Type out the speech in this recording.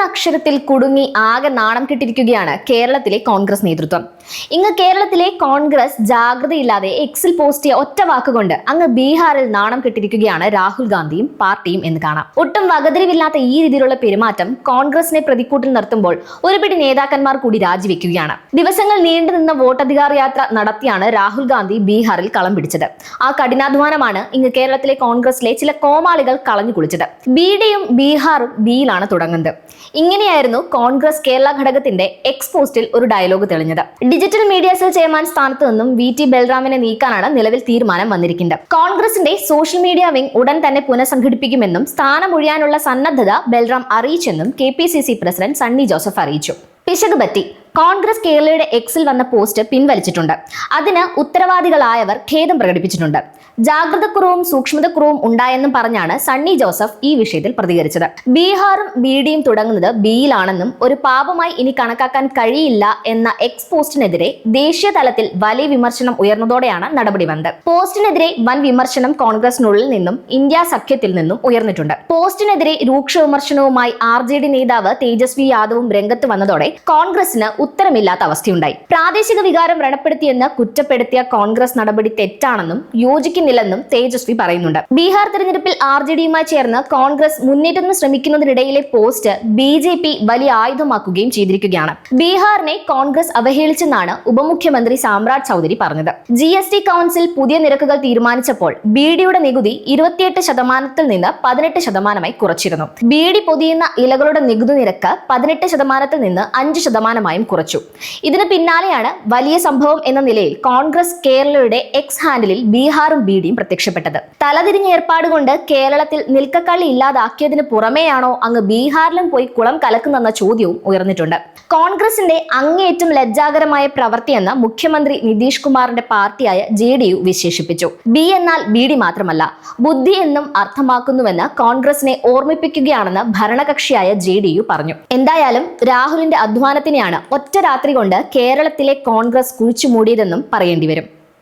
എന്ന അക്ഷരത്തിൽ കുടുങ്ങി ആകെ നാണം കെട്ടിരിക്കുകയാണ് കേരളത്തിലെ കോൺഗ്രസ് നേതൃത്വം. ഇങ്ങ് കേരളത്തിലെ കോൺഗ്രസ് ജാഗ്രതയില്ലാതെ എക്സിൽ പോസ്റ്റ് ചെയ്ത ഒറ്റ വാക്കുകൊണ്ട് അങ്ങ് ബീഹാറിൽ നാണം കെട്ടിരിക്കുകയാണ് രാഹുൽ ഗാന്ധിയും പാർട്ടിയും എന്ന് കാണാം. ഒട്ടും വകതിരിവില്ലാത്ത ഈ രീതിയിലുള്ള പെരുമാറ്റം കോൺഗ്രസിനെ പ്രതിക്കൂട്ടിൽ നിർത്തുമ്പോൾ ഒരുപിടി നേതാക്കന്മാർ കൂടി രാജിവെക്കുകയാണ്. ദിവസങ്ങൾ നീണ്ടുനിന്ന വോട്ടധികാര യാത്ര നടത്തിയാണ് രാഹുൽ ഗാന്ധി ബീഹാറിൽ കളം പിടിച്ചത്. ആ കഠിനാധ്വാനമാണ് ഇങ്ങ് കേരളത്തിലെ കോൺഗ്രസിലെ ചില കോമാളികൾ കളഞ്ഞു കുളിച്ചത്. ബിഡിയും ബീഹാറും ബിയിലാണ് തുടങ്ങുന്നത്. ഇങ്ങനെയായിരുന്നു കോൺഗ്രസ് കേരള ഘടകത്തിന്റെ എക്സ് പോസ്റ്റിൽ ഒരു ഡയലോഗ് തെളിഞ്ഞത്. ഡിജിറ്റൽ മീഡിയ സെൽ ചെയർമാൻ സ്ഥാനത്ത് നിന്നും VT ബൽറാമിനെ നീക്കാനാണ് നിലവിൽ തീരുമാനം വന്നിരിക്കുന്നത്. കോൺഗ്രസിന്റെ സോഷ്യൽ മീഡിയ വിംഗ് ഉടൻ തന്നെ പുനഃസംഘടിപ്പിക്കുമെന്നും സ്ഥാനമൊഴിയാനുള്ള സന്നദ്ധത ബൽറാം അറിയിച്ചെന്നും KPCC പ്രസിഡന്റ് സണ്ണി ജോസഫ് അറിയിച്ചു. പിശക് പറ്റി. കോൺഗ്രസ് കേരളയുടെ എക്സിൽ വന്ന പോസ്റ്റ് പിൻവലിച്ചിട്ടുണ്ട്. അതിന് ഉത്തരവാദികളായവർ ഖേദം പ്രകടിപ്പിച്ചിട്ടുണ്ട്. ജാഗ്രതക്കുറവും സൂക്ഷ്മതക്കുറവും ഉണ്ടായെന്നും പറഞ്ഞാണ് സണ്ണി ജോസഫ് ഈ വിഷയത്തിൽ പ്രതികരിച്ചത്. ബീഹാറും ബിഡിയും തുടങ്ങുന്നത് ബിയിലാണെന്നും ഒരു പാപമായി ഇനി കണക്കാക്കാൻ കഴിയില്ല എന്ന എക്സ് പോസ്റ്റിനെതിരെ ദേശീയ തലത്തിൽ വലിയ വിമർശനം ഉയർന്നതോടെയാണ് നടപടി വന്നത്. പോസ്റ്റിനെതിരെ വൻ വിമർശനം കോൺഗ്രസിനുള്ളിൽ നിന്നും ഇന്ത്യ സഖ്യത്തിൽ നിന്നും ഉയർന്നിട്ടുണ്ട്. പോസ്റ്റിനെതിരെ രൂക്ഷ വിമർശനവുമായി RJD നേതാവ് തേജസ്വി യാദവും രംഗത്ത് വന്നതോടെ കോൺഗ്രസിന് ഉത്തരമില്ലാത്ത അവസ്ഥയുണ്ടായി. പ്രാദേശിക വികാരം വ്രണപ്പെടുത്തിയെന്ന് കുറ്റപ്പെടുത്തിയ കോൺഗ്രസ് നടപടി തെറ്റാണെന്നും യോജിക്കുന്നില്ലെന്നും തേജസ്വി പറയുന്നുണ്ട്. ബീഹാർ തെരഞ്ഞെടുപ്പിൽ RJDയുമായി ചേർന്ന് കോൺഗ്രസ് മുന്നേറ്റത്തിന് ശ്രമിക്കുന്നതിനിടയിലെ പോസ്റ്റ് BJP വലിയ ആയുധമാക്കുകയും ചെയ്തിരിക്കുകയാണ്. ബീഹാറിനെ കോൺഗ്രസ് അവഹേളിച്ചെന്നാണ് ഉപമുഖ്യമന്ത്രി സാമ്രാജ് ചൗധരി പറഞ്ഞത്. GST കൗൺസിൽ പുതിയ നിരക്കുകൾ തീരുമാനിച്ചപ്പോൾ ബിഡിയുടെ നികുതി 28% നിന്ന് 18% കുറച്ചിരുന്നു. ബിഡി പൊതിയുന്ന ഇലകളുടെ നികുതി നിരക്ക് 18% നിന്ന് 5% കുറച്ചു. ഇതിന് പിന്നാലെയാണ് വലിയ സംഭവം എന്ന നിലയിൽ കോൺഗ്രസ് കേരളയുടെ എക്സ് ഹാൻഡിലിൽ ബീഹാറും ബിഡിയും പ്രത്യക്ഷപ്പെട്ടത്. തലതിരിഞ്ഞ ഏർപ്പാട് കൊണ്ട് കേരളത്തിൽ നിൽക്കക്കള്ളി ഇല്ലാതാക്കിയതിന് പുറമെയാണോ അങ്ങ് ബീഹാറിലും പോയി കുളം കലക്കുന്നെന്ന ചോദ്യവും ഉയർന്നിട്ടുണ്ട്. കോൺഗ്രസിന്റെ അങ്ങേയറ്റം ലജ്ജാകരമായ പ്രവൃത്തിയെന്ന് മുഖ്യമന്ത്രി നിതീഷ് കുമാറിന്റെ പാർട്ടിയായ JDU വിശേഷിപ്പിച്ചു. ബി എന്നാൽ ബിഡി മാത്രമല്ല, ബുദ്ധി എന്നും അർത്ഥമാക്കുന്നുവെന്ന് കോൺഗ്രസിനെ ഓർമ്മിപ്പിക്കുകയാണെന്ന് ഭരണകക്ഷിയായ JDU പറഞ്ഞു. എന്തായാലും രാഹുലിന്റെ അധ്വാനത്തിനെയാണ് ഒറ്റ രാത്രി കൊണ്ട് കേരളത്തിലെ കോൺഗ്രസ് കുഴിച്ചു മൂടിയതെന്നും പറയേണ്ടി വരും.